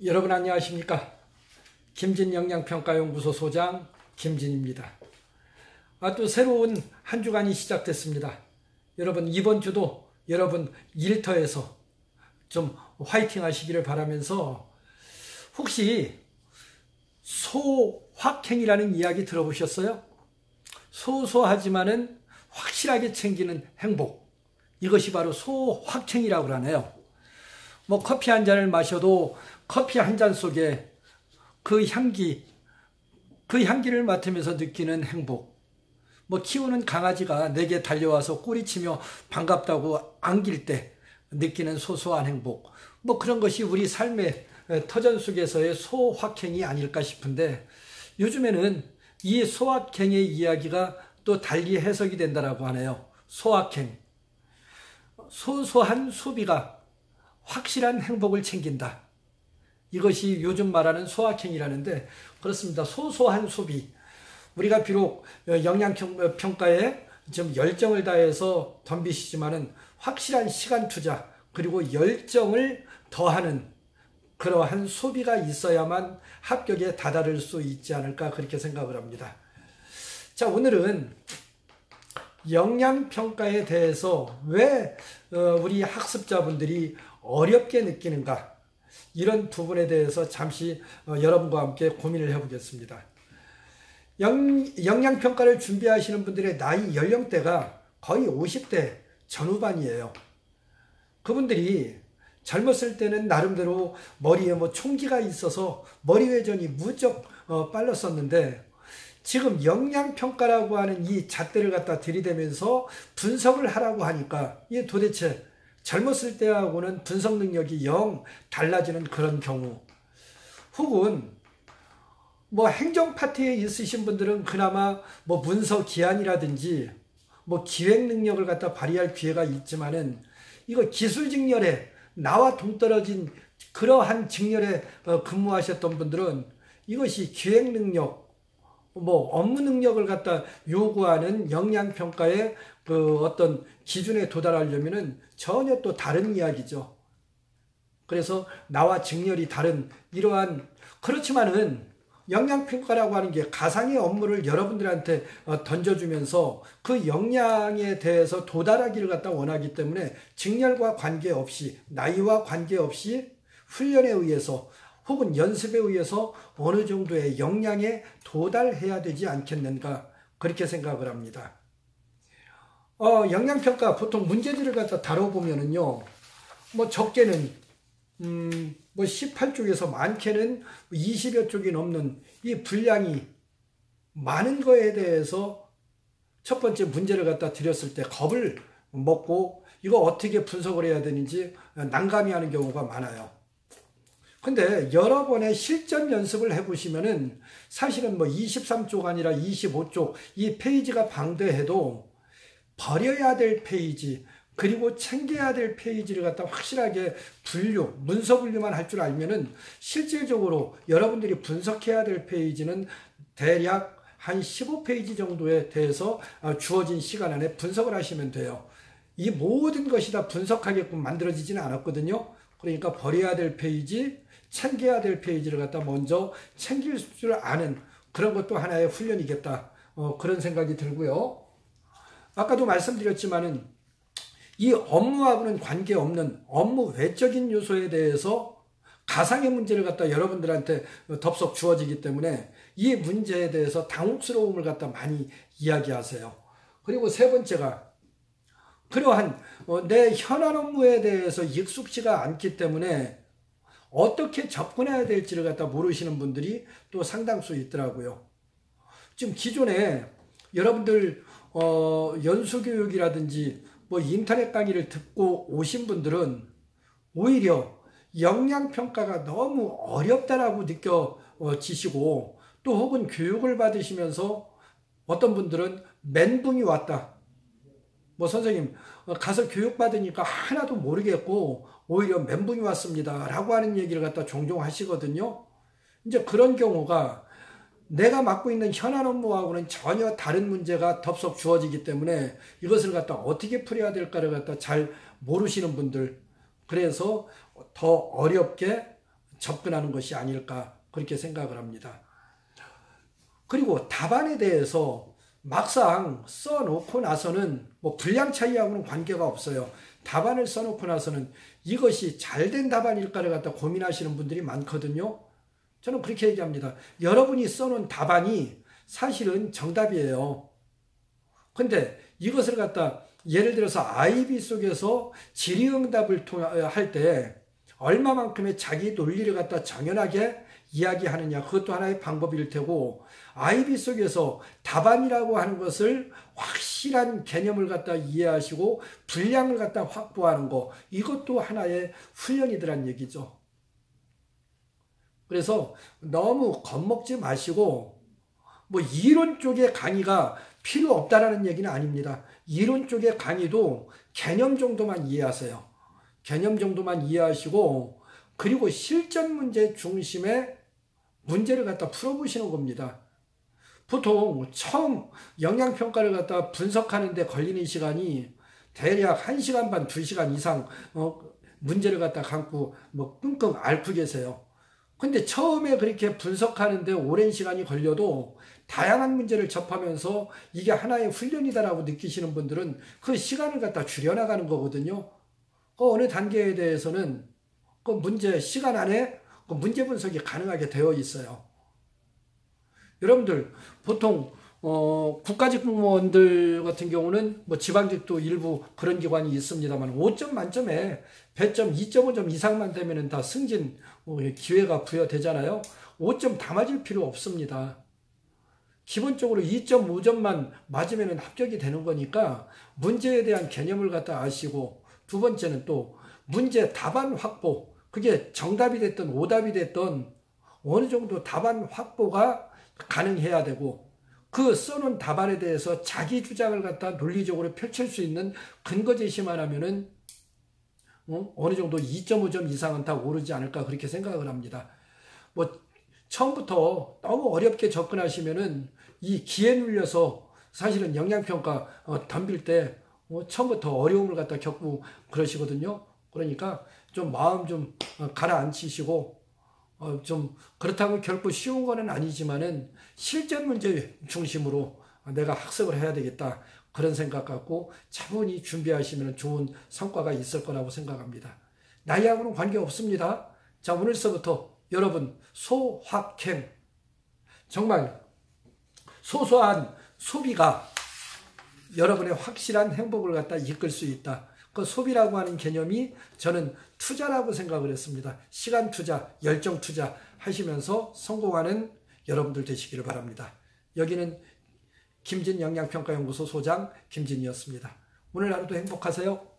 여러분 안녕하십니까? 김진영양평가연구소 소장 김진입니다. 또 새로운 한 주간이 시작됐습니다. 여러분 이번 주도 여러분 일터에서 좀 화이팅 하시기를 바라면서, 혹시 소확행이라는 이야기 들어보셨어요? 소소하지만은 확실하게 챙기는 행복, 이것이 바로 소확행이라고 하네요. 커피 한 잔을 마셔도 커피 한 잔 속에 그 향기를 맡으면서 느끼는 행복, 키우는 강아지가 내게 달려와서 꼬리치며 반갑다고 안길 때 느끼는 소소한 행복, 그런 것이 우리 삶의 터전 속에서의 소확행이 아닐까 싶은데, 요즘에는 이 소확행의 이야기가 또 달리 해석이 된다라고 하네요. 소확행, 소소한 소비가 확실한 행복을 챙긴다. 이것이 요즘 말하는 소확행이라는데, 그렇습니다. 소소한 소비. 우리가 비록 영양평가에 좀 열정을 다해서 덤비시지만은 확실한 시간 투자 그리고 열정을 더하는 그러한 소비가 있어야만 합격에 다다를 수 있지 않을까, 그렇게 생각을 합니다. 자, 오늘은 영양평가에 대해서 왜 우리 학습자분들이 어렵게 느끼는가, 이런 부분에 대해서 잠시 여러분과 함께 고민을 해보겠습니다. 영양평가를 준비하시는 분들의 나이 연령대가 거의 50대 전후반이에요. 그분들이 젊었을 때는 나름대로 머리에 총기가 있어서 머리 회전이 무척 빨랐었는데, 지금 영양평가라고 하는 이 잣대를 갖다 들이대면서 분석을 하라고 하니까 이게 도대체 젊었을 때하고는 분석 능력이 영 달라지는 그런 경우, 혹은 행정 파트에 있으신 분들은 그나마 문서 기한이라든지 기획 능력을 갖다 발휘할 기회가 있지만은, 이거 기술 직렬에 나와 동떨어진 그러한 직렬에 근무하셨던 분들은 이것이 기획 능력, 업무 능력을 갖다 요구하는 영양평가의 그 어떤 기준에 도달하려면은 전혀 또 다른 이야기죠. 그래서 나와 직렬이 다른 이러한, 그렇지만은 영양평가라고 하는 게 가상의 업무를 여러분들한테 던져주면서 그 역량에 대해서 도달하기를 갖다 원하기 때문에 직렬과 관계없이, 나이와 관계없이 훈련에 의해서 혹은 연습에 의해서 어느 정도의 역량에 도달해야 되지 않겠는가, 그렇게 생각을 합니다. 영양평가 보통 문제들을 갖다 다뤄보면은요, 적게는 18쪽에서 많게는 20여 쪽이 넘는 이 분량이 많은 거에 대해서 첫 번째 문제를 갖다 드렸을 때 겁을 먹고 이거 어떻게 분석을 해야 되는지 난감해하는 경우가 많아요. 근데 여러 번의 실전 연습을 해보시면은 사실은 23쪽 아니라 25쪽 이 페이지가 방대해도 버려야 될 페이지 그리고 챙겨야 될 페이지를 갖다 확실하게 문서 분류만 할 줄 알면은 실질적으로 여러분들이 분석해야 될 페이지는 대략 한 15페이지 정도에 대해서 주어진 시간 안에 분석을 하시면 돼요. 이 모든 것이 다 분석하게끔 만들어지지는 않았거든요. 그러니까 버려야 될 페이지, 챙겨야 될 페이지를 갖다 먼저 챙길 줄 아는 그런 것도 하나의 훈련이겠다. 그런 생각이 들고요. 아까도 말씀드렸지만은 이 업무하고는 관계없는 업무 외적인 요소에 대해서 가상의 문제를 갖다 여러분들한테 덥석 주어지기 때문에 이 문제에 대해서 당혹스러움을 갖다 많이 이야기하세요. 그리고 세 번째가, 그러한 내 현안 업무에 대해서 익숙지가 않기 때문에 어떻게 접근해야 될지를 갖다 모르시는 분들이 또 상당수 있더라고요. 지금 기존에 여러분들 연수교육이라든지 인터넷 강의를 듣고 오신 분들은 오히려 영양평가가 너무 어렵다라고 느껴지시고, 또 혹은 교육을 받으시면서 어떤 분들은 멘붕이 왔다. 선생님 가서 교육받으니까 하나도 모르겠고 오히려 멘붕이 왔습니다 라고 하는 얘기를 갖다 종종 하시거든요. 이제 그런 경우가 내가 맡고 있는 현안 업무하고는 전혀 다른 문제가 덥석 주어지기 때문에 이것을 갖다 어떻게 풀어야 될까를 갖다 잘 모르시는 분들, 그래서 더 어렵게 접근하는 것이 아닐까 그렇게 생각을 합니다. 그리고 답안에 대해서 막상 써놓고 나서는 뭐 분량 차이하고는 관계가 없어요. 답안을 써놓고 나서는 이것이 잘된 답안일까를 갖다 고민하시는 분들이 많거든요. 저는 그렇게 얘기합니다. 여러분이 써놓은 답안이 사실은 정답이에요. 근데 이것을 갖다 예를 들어서 아이비 속에서 질의응답을 할 때 얼마만큼의 자기 논리를 갖다 정연하게 이야기하느냐, 그것도 하나의 방법일 테고, 아이비 속에서 답안이라고 하는 것을 확실한 개념을 갖다 이해하시고 분량을 갖다 확보하는 거, 이것도 하나의 훈련이더란 얘기죠. 그래서 너무 겁먹지 마시고, 뭐 이론 쪽의 강의가 필요 없다라는 얘기는 아닙니다. 이론 쪽의 강의도 개념 정도만 이해하세요. 개념 정도만 이해하시고, 그리고 실전 문제 중심의 문제를 갖다 풀어보시는 겁니다. 보통 처음 영양평가를 갖다 분석하는 데 걸리는 시간이 대략 1시간 반, 2시간 이상 문제를 갖다 감고 뭐 끙끙 앓고 계세요. 근데 처음에 그렇게 분석하는데 오랜 시간이 걸려도 다양한 문제를 접하면서 이게 하나의 훈련이다라고 느끼시는 분들은 그 시간을 갖다 줄여나가는 거거든요. 어느 단계에 대해서는 그 문제 시간 안에 그 문제 분석이 가능하게 되어 있어요. 여러분들 보통 국가직 공무원들 같은 경우는 뭐 지방직도 일부 그런 기관이 있습니다만 5점 만점에 100점, 2.5점 이상만 되면은 다 승진 기회가 부여되잖아요. 5점 다 맞을 필요 없습니다. 기본적으로 2.5점만 맞으면 합격이 되는 거니까 문제에 대한 개념을 갖다 아시고, 두 번째는 또 문제 답안 확보, 그게 정답이 됐든 오답이 됐든 어느 정도 답안 확보가 가능해야 되고, 그 써놓은 답안에 대해서 자기 주장을 갖다 논리적으로 펼칠 수 있는 근거 제시만 하면은 어느 정도 2.5점 이상은 다 오르지 않을까 그렇게 생각을 합니다. 뭐 처음부터 너무 어렵게 접근하시면은 이 기에 눌려서 사실은 영양평가 덤빌 때 처음부터 어려움을 갖다 겪고 그러시거든요. 그러니까 좀 마음 좀 가라앉히시고, 좀 그렇다고 결코 쉬운 거는 아니지만은 실전 문제 중심으로 내가 학습을 해야 되겠다, 그런 생각 갖고 차분히 준비하시면 좋은 성과가 있을 거라고 생각합니다. 나이하고는 관계없습니다. 자, 오늘서부터 여러분 소확행, 정말 소소한 소비가 여러분의 확실한 행복을 갖다 이끌 수 있다. 그 소비라고 하는 개념이 저는 투자라고 생각을 했습니다. 시간 투자, 열정 투자 하시면서 성공하는 여러분들 되시기를 바랍니다. 여기는 김진 영양평가연구소 소장 김진이었습니다. 오늘 하루도 행복하세요.